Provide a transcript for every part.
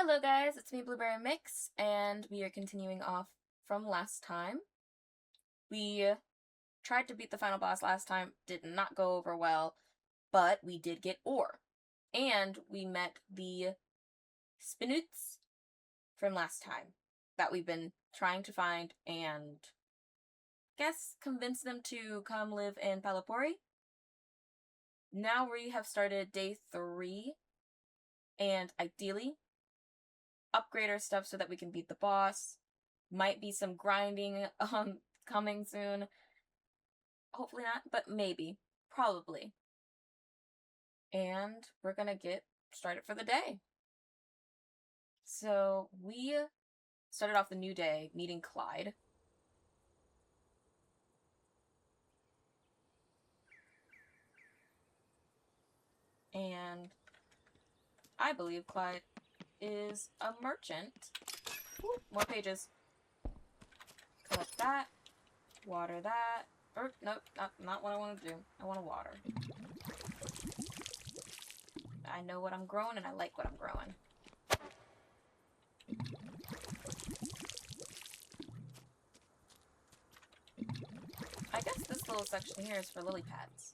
Hello guys, it's me Blueberry Mix, and we are continuing off from last time. We tried to beat the final boss last time, did not go over well, but we did get ore. And we met the Spinoots from last time that we've been trying to find and convince them to come live in Palapori. Now we have started day 3, and ideally upgrade our stuff so that we can beat the boss. Might be some grinding coming soon. Hopefully not, but maybe. Probably. And we're gonna get started for the day. So we started off the new day meeting Clyde. And I believe Clyde is a merchant. Ooh, more pages. Collect that. Water that. Or, nope, not what I want to do. I want to water. I know what I'm growing and I like what I'm growing. I guess this little section here is for lily pads.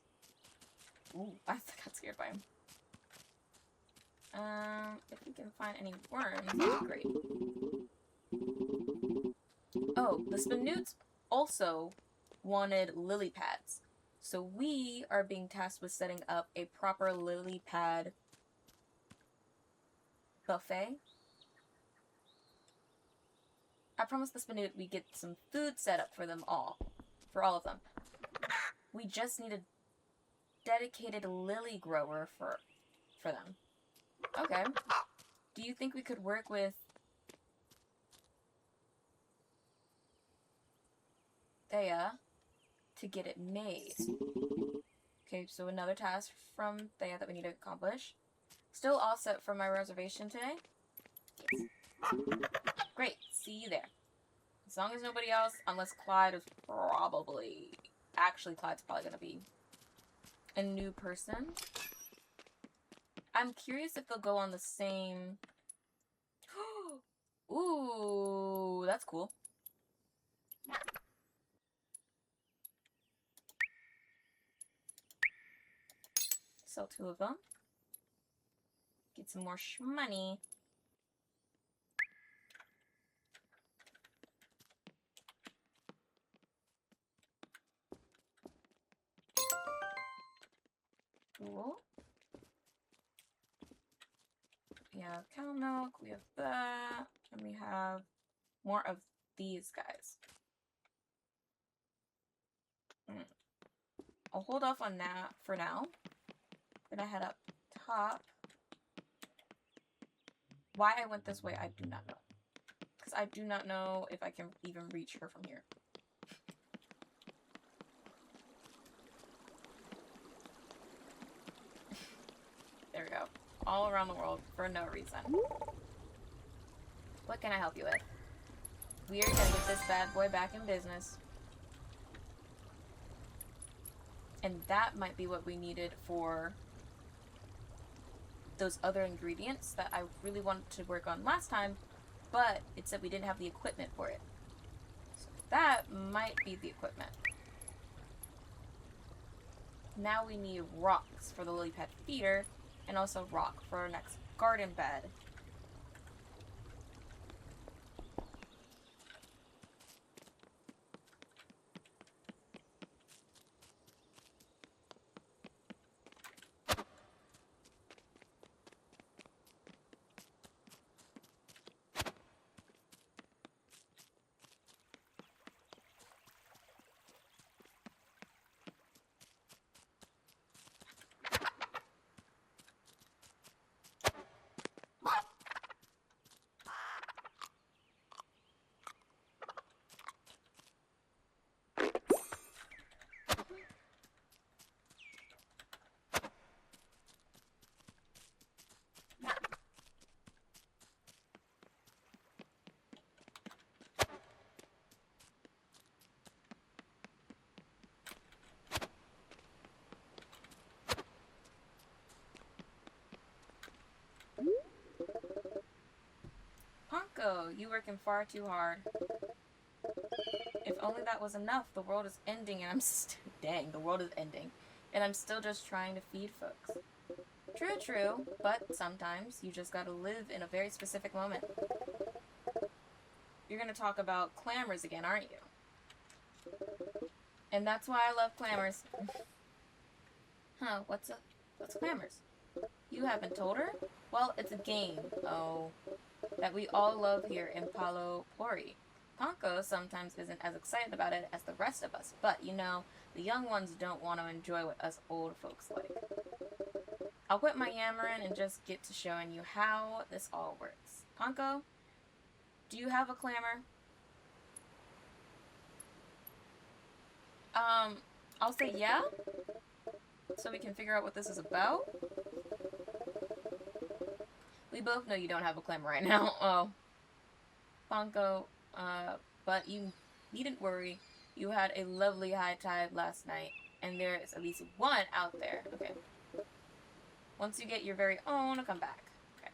Ooh, I got scared by him. If we can find any worms, that'd be great. Oh, the Spinoots also wanted lily pads. So we are being tasked with setting up a proper lily pad buffet. I promised the Spinoot we'd get some food set up for them all. For all of them. We just need a dedicated lily grower for them. Okay. Do you think we could work with Thea to get it made? Okay, so another task from Thea that we need to accomplish. Still all set for my reservation today? Yes. Great, see you there. As long as nobody else, unless Clyde is probably... Actually, Clyde's probably going to be a new person. I'm curious if they'll go on the same... Ooh, that's cool. Sell 2 of them. Get some more money. Cool. We have cow milk, we have that, and we have more of these guys. I'll hold off on that for now. Gonna head up top. Why I went this way, I do not know. Because I do not know if I can even reach her from here. There we go. All around the world for no reason. What can I help you with? We are gonna get this bad boy back in business. And that might be what we needed for those other ingredients that I really wanted to work on last time, but it said we didn't have the equipment for it. So that might be the equipment. Now we need rocks for the lily pad feeder, and also rock for our next garden bed. Ponko, you working far too hard. If only that was enough. The world is ending and I'm dang, the world is ending. And I'm still just trying to feed folks. True, true, but sometimes you just gotta live in a very specific moment. You're gonna talk about Clammers again, aren't you? And that's why I love Clammers. Huh, what's Clammers? You haven't told her? Well, it's a game, that we all love here in Palo Pori. Ponko sometimes isn't as excited about it as the rest of us, but, you know, the young ones don't want to enjoy what us old folks like. I'll quit my yammering and just get to showing you how this all works. Ponko, do you have a Clammer? I'll say yeah, so we can figure out what this is about. We both know you don't have a Clammer right now. Oh. Ponko, but you needn't worry. You had a lovely high tide last night, and there is at least one out there. Okay. Once you get your very own, come back. Okay.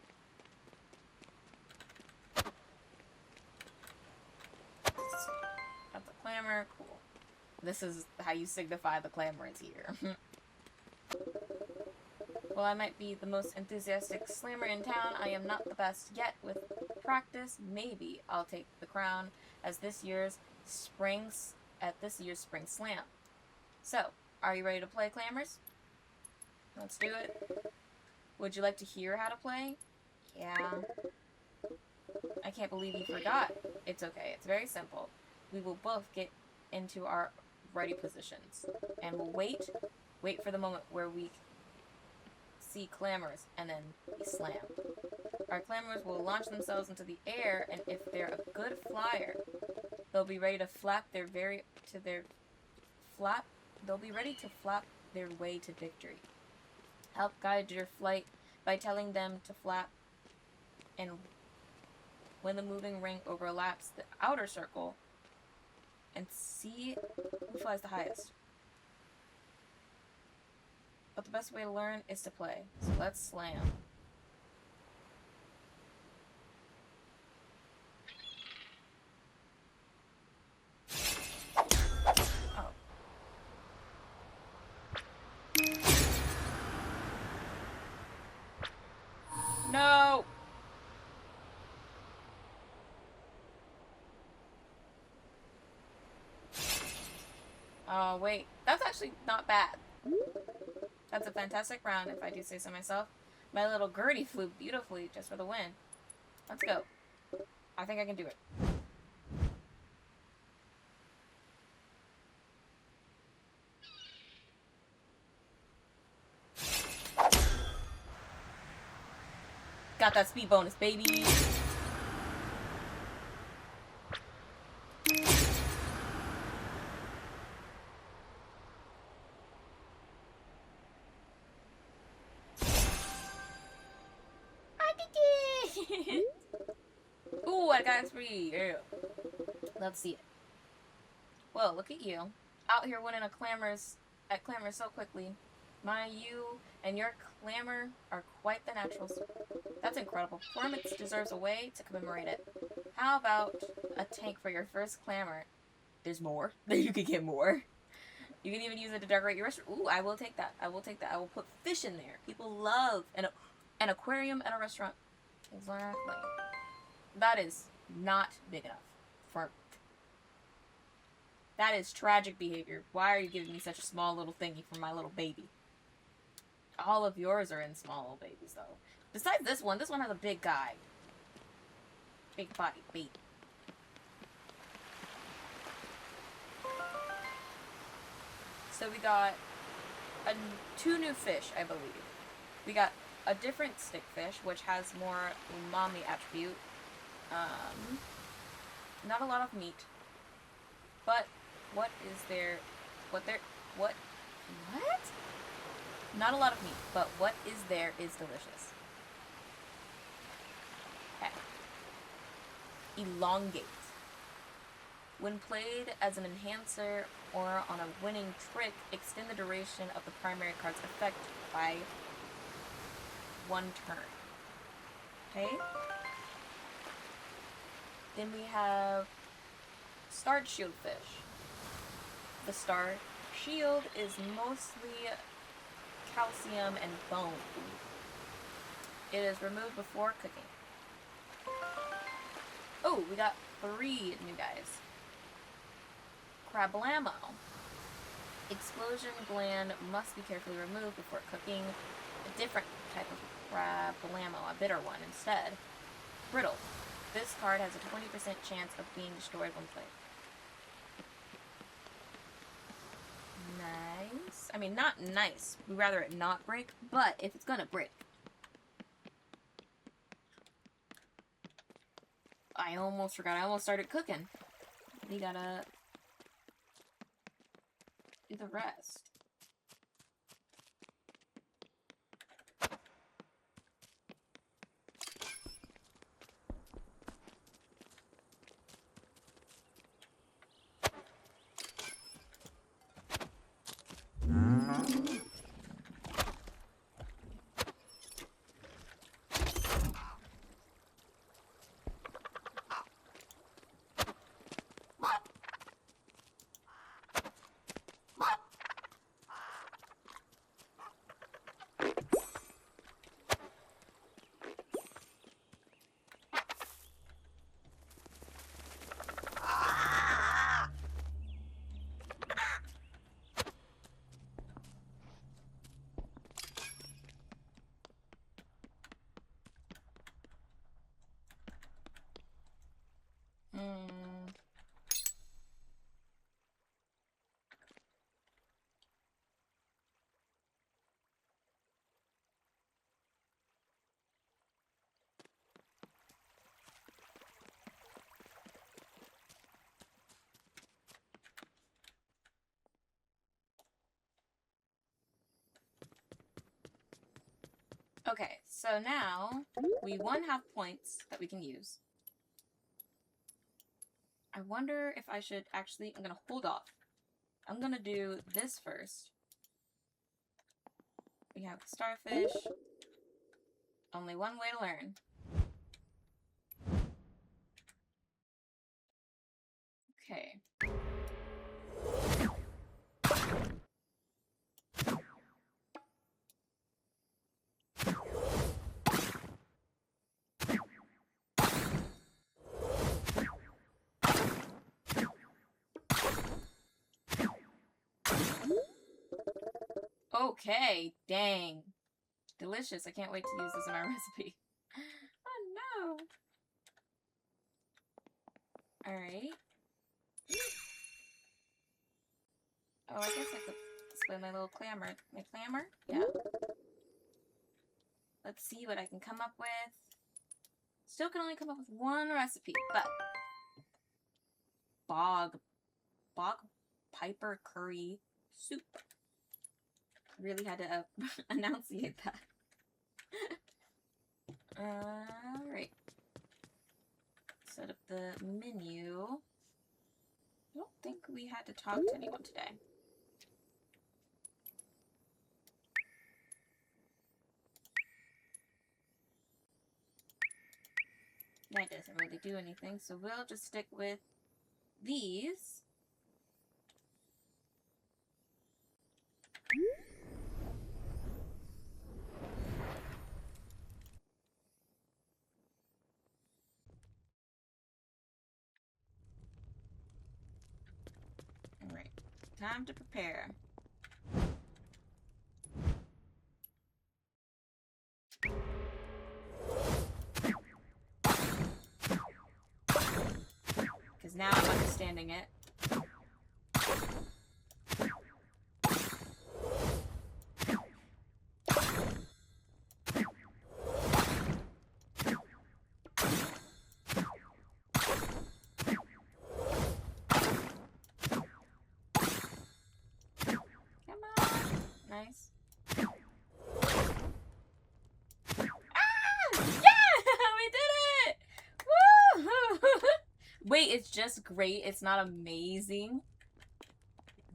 That's a Clammer. Cool. This is how you signify the Clammer is here. While I might be the most enthusiastic slammer in town, I am not the best yet. With practice, maybe I'll take the crown as this year's spring slam. So, are you ready to play, Clammers? Let's do it. Would you like to hear how to play? Yeah. I can't believe you forgot. It's okay. It's very simple. We will both get into our ready positions, and we'll wait for the moment where we see Clammers and then be slammed. Our Clammers will launch themselves into the air, and if they're a good flyer, they'll be ready to flap their way to victory. Help guide your flight by telling them to flap, and when the moving ring overlaps the outer circle, and see who flies the highest. But the best way to learn is to play. So let's slam. Oh. No! Oh, wait. That's actually not bad. That's a fantastic round, if I do say so myself. My little Gertie flew beautifully just for the win. Let's go. I think I can do it. Got that speed bonus, baby! Ooh, I got XP. Yeah. Let's see it. Well, look at you. Out here winning at Clammer so quickly. You and your Clammer are quite the naturals. That's incredible. Performance deserves a way to commemorate it. How about a tank for your first Clammer? There's more. You could get more. You can even use it to decorate your restaurant. Ooh, I will take that. I will take that. I will put fish in there. People love an aquarium and a restaurant. Exactly. That is not big enough for... That is tragic behavior. Why are you giving me such a small little thingy for my little baby? All of yours are in small little babies, though. Besides this one has a big guy. Big body baby. So we got two new fish, I believe. We got a different stickfish, which has more umami attribute. Not a lot of meat. But what? Not a lot of meat, but what is there is delicious. Okay. Elongate. When played as an enhancer or on a winning trick, extend the duration of the primary card's effect by 1 turn. Okay? Then we have starred shieldfish. The star shield is mostly calcium and bone food. It is removed before cooking. Oh, we got 3 new guys. Crablammo. Explosion gland must be carefully removed before cooking. A different type of crablammo, a bitter one instead. Brittle. This card has a 20% chance of being destroyed when played. Nice. I mean, not nice. We'd rather it not break, but if it's gonna break. I almost forgot. I almost started cooking. We gotta do the rest. Okay, so now we have points that we can use. I wonder if I should actually, I'm gonna hold off. I'm gonna do this first. We have starfish. Only one way to learn. Okay. Okay, dang. Delicious. I can't wait to use this in our recipe. Oh no. Alright. Oh, I guess I could display my little clammer. My clammer? Yeah. Let's see what I can come up with. Still can only come up with one recipe, but bog piper curry soup. Really had to enunciate that. Alright. Set up the menu. I don't think we had to talk to anyone today. That doesn't really do anything, so we'll just stick with these. Alright, time to prepare. Because now I'm understanding it. Nice. Ah! Yeah! We did it! Woo! Wait, it's just great. It's not amazing.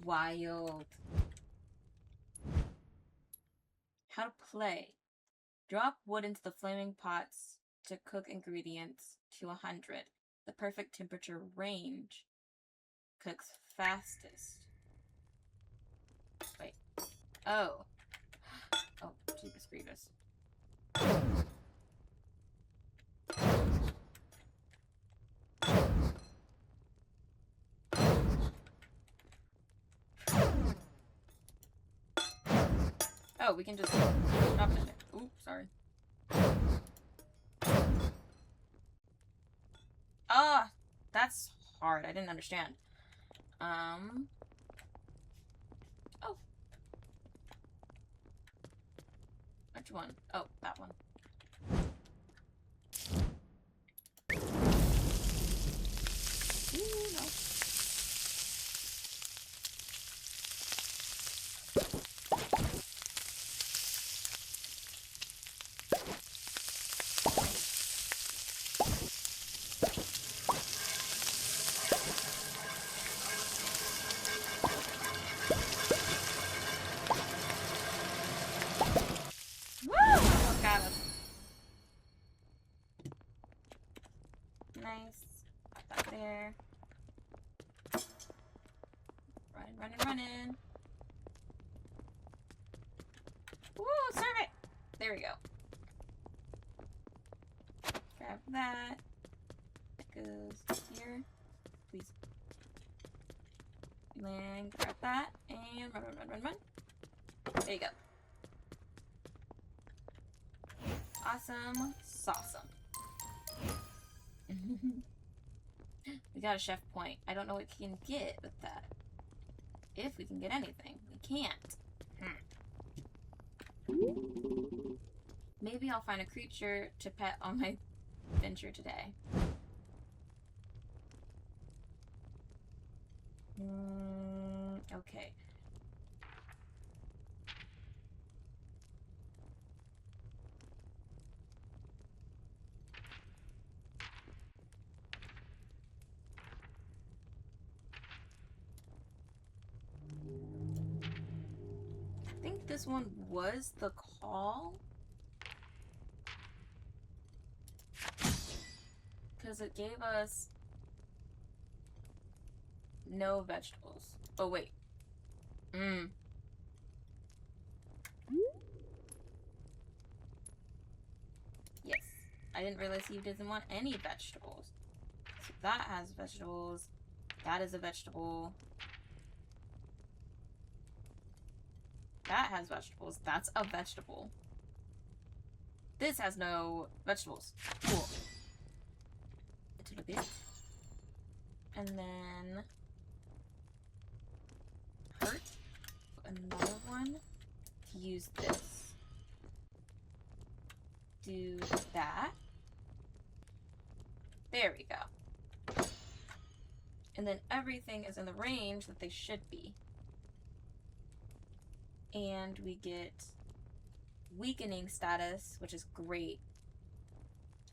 Wild. How to play. Drop wood into the flaming pots to cook ingredients to 100. The perfect temperature range. Cooks fastest. Wait. Oh. Oh, Jeepers Grievous. Oh, we can just drop it. Ooh, sorry. Ah, that's hard. I didn't understand. Oh. Which one? Oh, that one. Ooh, no. Woo! Got us. Nice. Put that there. Running. Woo! Serve it! There we go. Grab that. It goes here. Please. And grab that. And run. There you go. Awesome. Sawsome. We got a chef point. I don't know what we can get with that. If we can get anything. We can't. Maybe I'll find a creature to pet on my venture today. Okay. I think this one was the call. Because it gave us no vegetables. Oh, wait. Yes. I didn't realize he doesn't want any vegetables. So that has vegetables. That is a vegetable. That has vegetables. That's a vegetable. This has no vegetables. Cool. It's a bit. And then hurt. Another one. Use this. Do that. There we go. And then everything is in the range that they should be. And we get weakening status, which is great.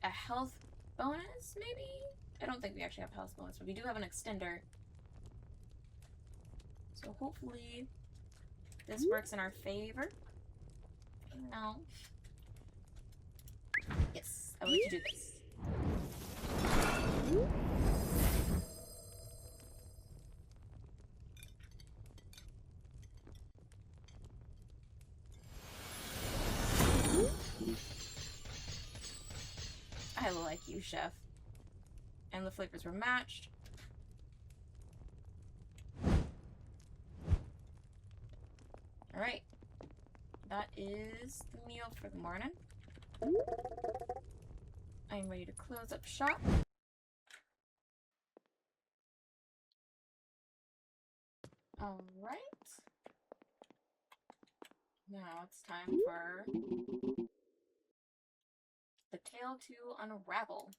A health bonus, maybe? I don't think we actually have a health bonus, but we do have an extender. So hopefully this works in our favor. No. Yes, I would like to do this. I like you, chef. And the flavors were matched. Alright. That is the meal for the morning. I'm ready to close up shop. Alright. Now it's time for the tale to unravel.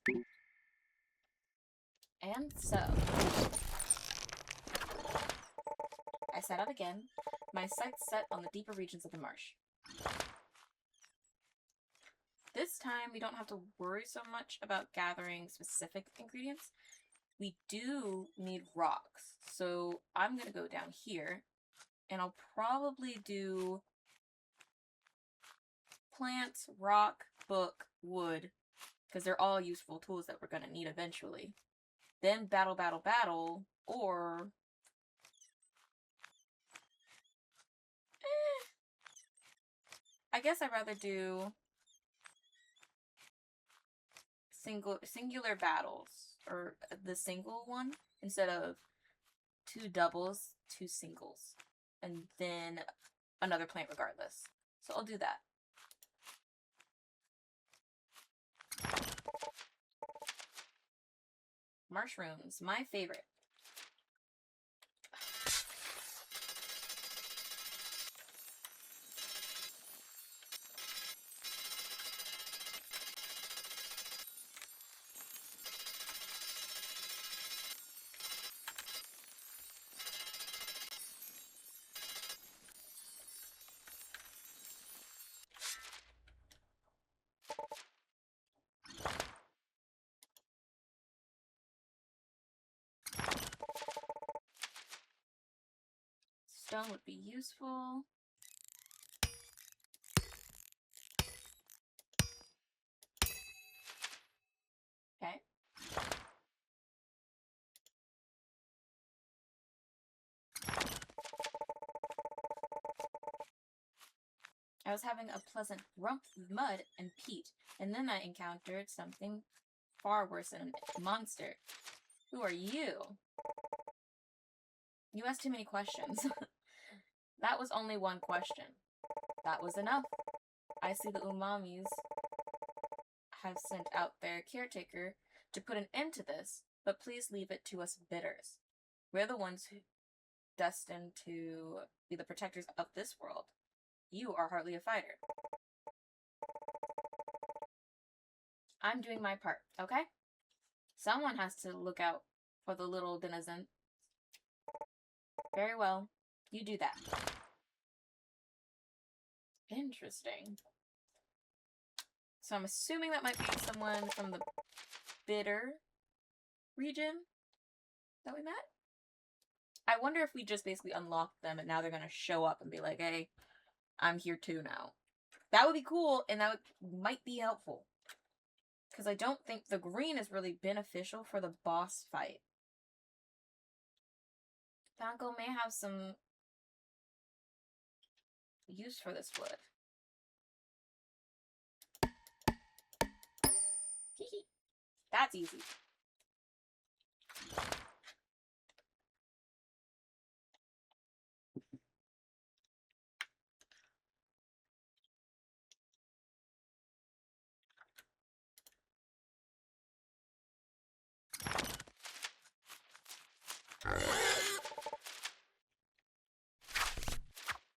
And so, I set out again, my sights set on the deeper regions of the marsh. This time, we don't have to worry so much about gathering specific ingredients. We do need rocks, so I'm going to go down here, and I'll probably do plants, rock, book, wood, because they're all useful tools that we're going to need eventually. then battle, or I guess I'd rather do singular battles, or the single one, instead of 2 doubles, 2 singles, and then another plant regardless. So I'll do that. Mushrooms, my favorite. Stone would be useful. Okay. I was having a pleasant romp with mud and peat, and then I encountered something far worse than a monster. Who are you? You asked too many questions. That was only one question. That was enough. I see the umamis have sent out their caretaker to put an end to this, but please leave it to us bitters. We're the ones who destined to be the protectors of this world. You are hardly a fighter. I'm doing my part, okay? Someone has to look out for the little denizen. Very well. You do that. Interesting. So I'm assuming that might be someone from the bitter region that we met? I wonder if we just basically unlocked them and now they're going to show up and be like, hey, I'm here too now. That would be cool, and that might be helpful. Because I don't think the green is really beneficial for the boss fight. Tanko may have some use for this wood. That's easy.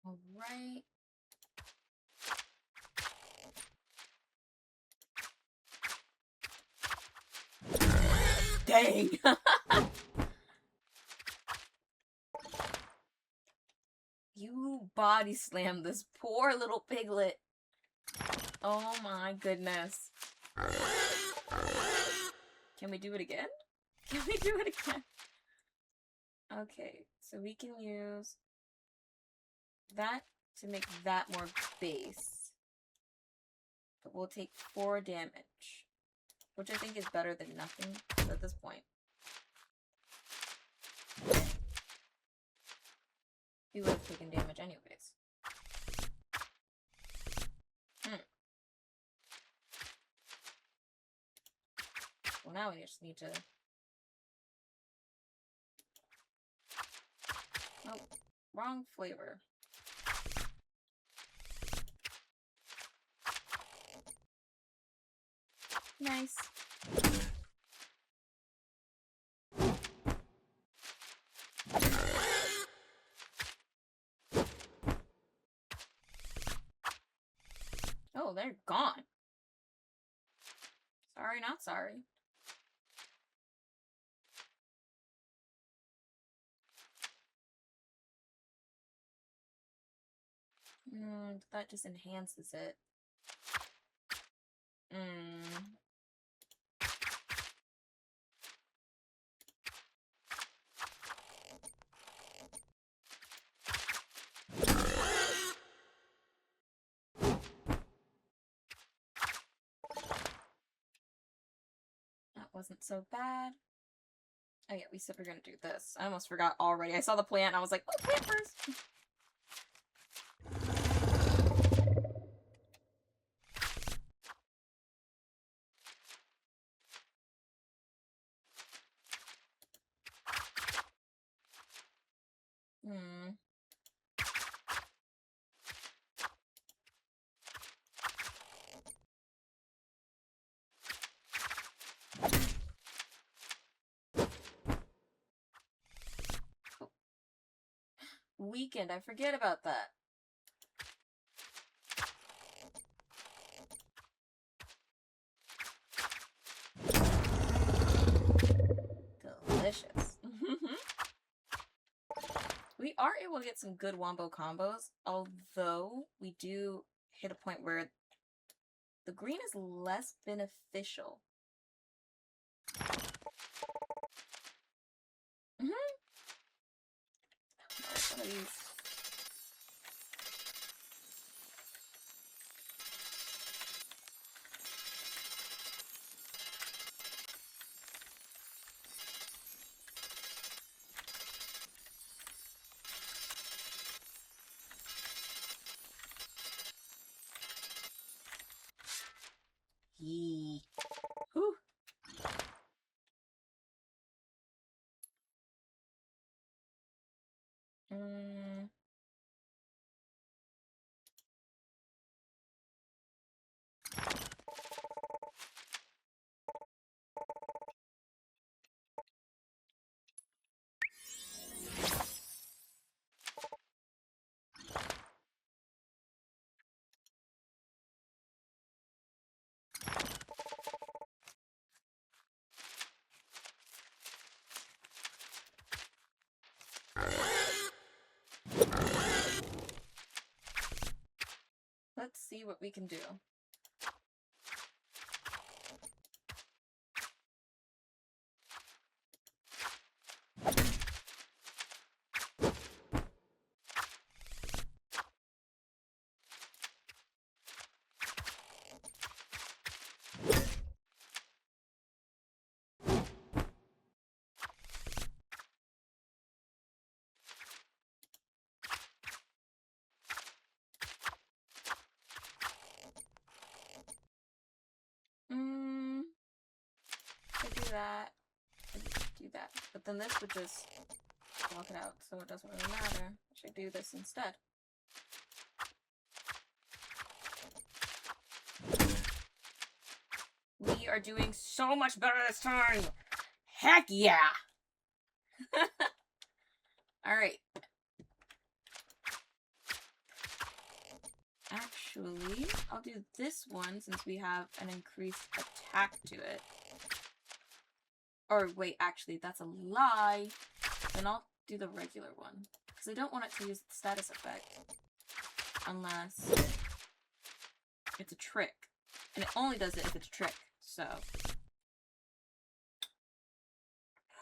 All right. Dang. You body slammed this poor little piglet. Oh my goodness. Can we do it again? Can we do it again? Okay, so we can use that to make that more base. But we'll take 4 damage, which I think is better than nothing at this point. We would have taken damage anyways. Well, now we just need to... Oh, wrong flavor. Nice. Oh, they're gone. Sorry, not sorry. That just enhances it. That wasn't so bad. Oh yeah, we said we're gonna do this. I almost forgot already. I saw the plant and I was like, oh, plant first! Hmm. Oh. Weekend, I forget about that. Delicious. We are able to get some good wombo combos, although we do hit a point where the green is less beneficial. What are these? Yee. Whew. Let's see what we can do. Could do that. Could do that. But then this would just block it out, so it doesn't really matter. I should do this instead. We are doing so much better this time! Heck yeah! Alright. Actually, I'll do this one since we have an increased attack to it. Or wait, actually, that's a lie. Then I'll do the regular one. Because I don't want it to use the status effect. Unless it's a trick. And it only does it if it's a trick, so.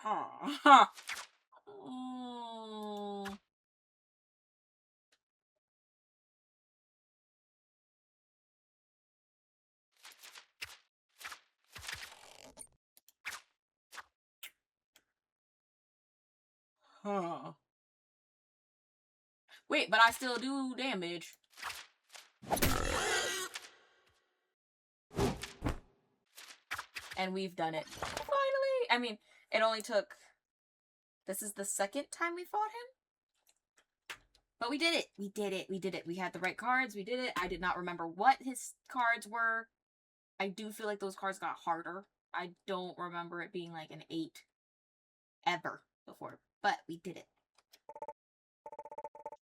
Huh. Oh. Huh. Wait, but I still do damage. And we've done it. Finally! I mean, it only took... This is the second time we fought him? But we did it! We did it! We did it! We had the right cards, we did it. I did not remember what his cards were. I do feel like those cards got harder. I don't remember it being like an 8 ever before. But we did it.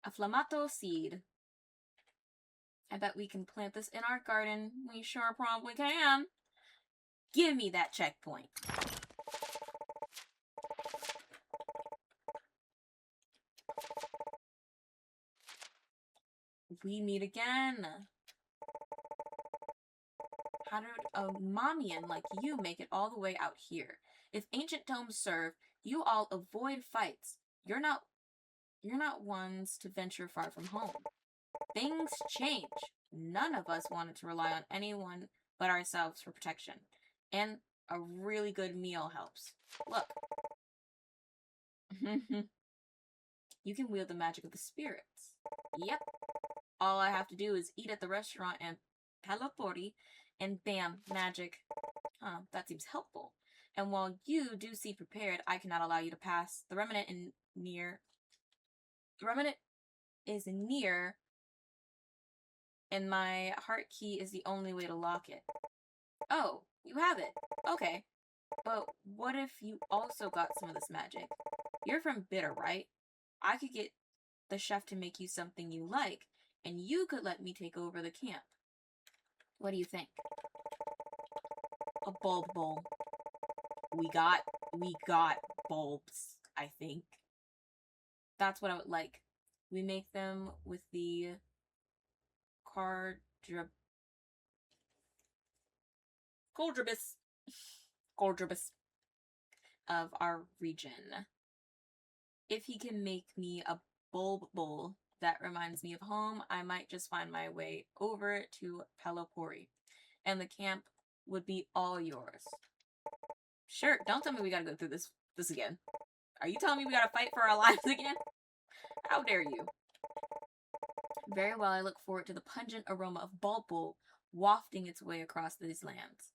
A Flamato seed. I bet we can plant this in our garden. We sure probably can. Give me that checkpoint. We meet again. How did a Mamian like you make it all the way out here? If ancient tomes serve, you all avoid fights. You're not ones to venture far from home. Things change. None of us wanted to rely on anyone but ourselves for protection. And a really good meal helps. Look, You can wield the magic of the spirits. Yep. All I have to do is eat at the restaurant and teleport, and bam, magic. Huh, that seems helpful. And while you do see prepared, I cannot allow you to pass. The remnant is near, and my heart key is the only way to lock it. Oh, you have it. Okay. But what if you also got some of this magic? You're from Bitter, right? I could get the chef to make you something you like, and you could let me take over the camp. What do you think? A bulb bowl. We got bulbs, I think. That's what I would like. We make them with the Coldribus of our region. If he can make me a bulb bowl that reminds me of home, I might just find my way over to Pelopori, and the camp would be all yours. Sure, don't tell me we gotta go through this again. Are you telling me we gotta fight for our lives again? How dare you? Very well, I look forward to the pungent aroma of bulb bowl wafting its way across these lands.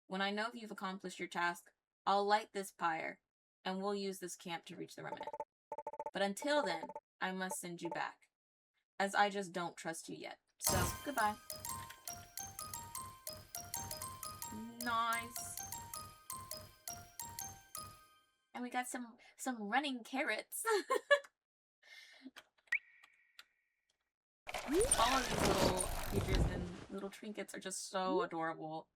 When I know you've accomplished your task, I'll light this pyre, and we'll use this camp to reach the remnant. But until then, I must send you back, as I just don't trust you yet. So, goodbye. Nice. And we got some running carrots. All of these little creatures and little trinkets are just so adorable.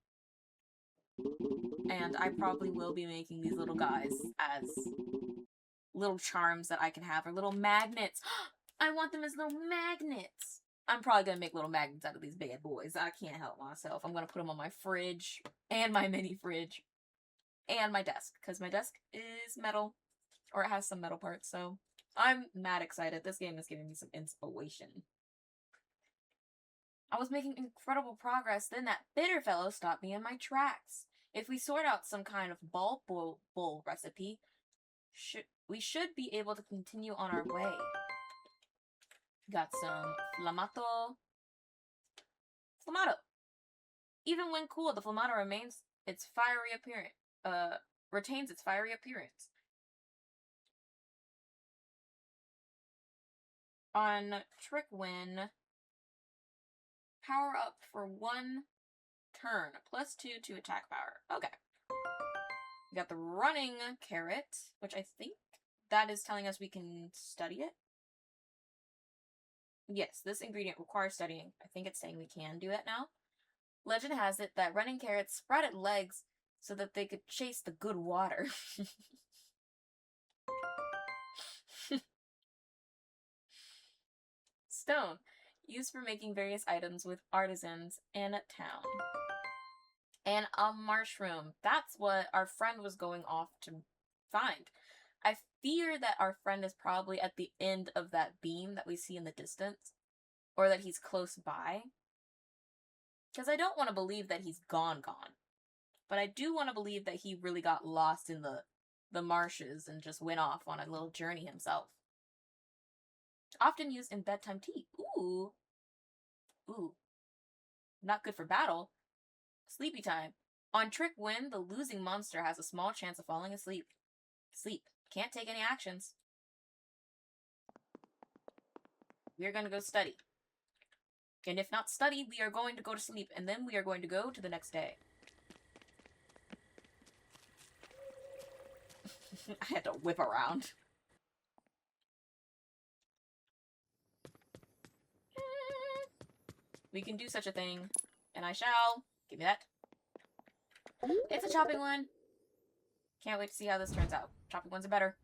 And I probably will be making these little guys as little charms that I can have, or little magnets. I want them as little magnets. I'm probably gonna make little magnets out of these bad boys. I can't help myself. I'm gonna put them on my fridge, and my mini fridge, and my desk, because my desk is metal, or it has some metal parts, so I'm mad excited. This game is giving me some inspiration. I was making incredible progress, then that bitter fellow stopped me in my tracks. If we sort out some kind of bulb bowl recipe, we should be able to continue on our way. Got some Flamato. Even when cooled, the Flamato retains its fiery appearance. On Trickwin, power up for 1 turn, +2 to attack power. Okay. We got the running carrot, which I think that is telling us we can study it. Yes, this ingredient requires studying. I think it's saying we can do it now. Legend has it that running carrots sprouted legs so that they could chase the good water. Stone, used for making various items with artisans in a town. And a mushroom. That's what our friend was going off to find. I fear that our friend is probably at the end of that beam that we see in the distance. Or that he's close by. Because I don't want to believe that he's gone. But I do want to believe that he really got lost in the marshes and just went off on a little journey himself. Often used in bedtime tea. Ooh. Not good for battle. Sleepy time. On Trickwin, the losing monster has a small chance of falling asleep. Sleep. Can't take any actions. We're gonna go study. And if not study, we are going to go to sleep, and then we are going to go to the next day. I had to whip around. We can do such a thing, and I shall. Give me that. It's a chopping one. Can't wait to see how this turns out. Chopping ones are better.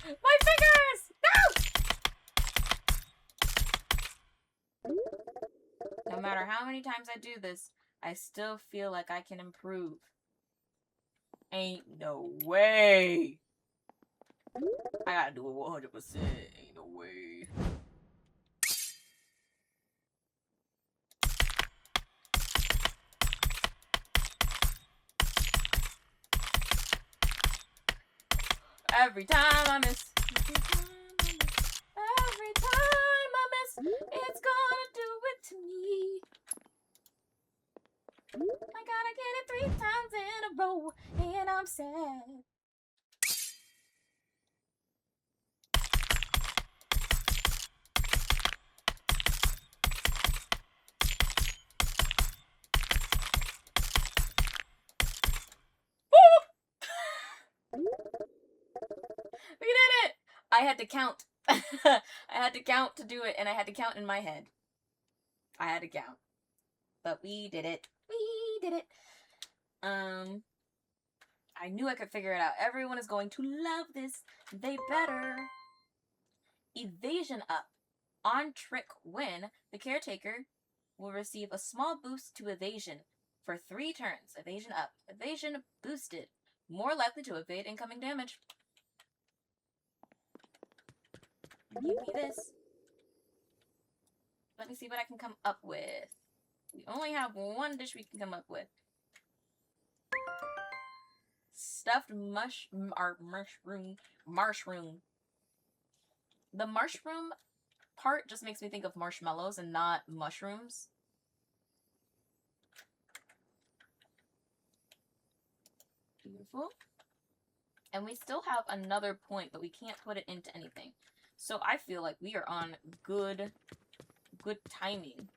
My fingers! No! No matter how many times I do this, I still feel like I can improve. Ain't no way! I gotta do it 100%. Ain't no way. Every time I miss. Every time I miss, it's gonna do it to me. I gotta get it 3 times in a row, and I'm sad. We did it! I had to count. I had to count to do it, and I had to count in my head. I had to count. But we did it. We did it. I knew I could figure it out. Everyone is going to love this. They better. Evasion up. On trick win, the caretaker will receive a small boost to evasion for 3 turns. Evasion up. Evasion boosted. More likely to evade incoming damage. Give me this. Let me see what I can come up with. We only have 1 dish we can come up with. Stuffed mushroom. The mushroom part just makes me think of marshmallows and not mushrooms. Beautiful. And we still have another point, but we can't put it into anything. So I feel like we are on good timing.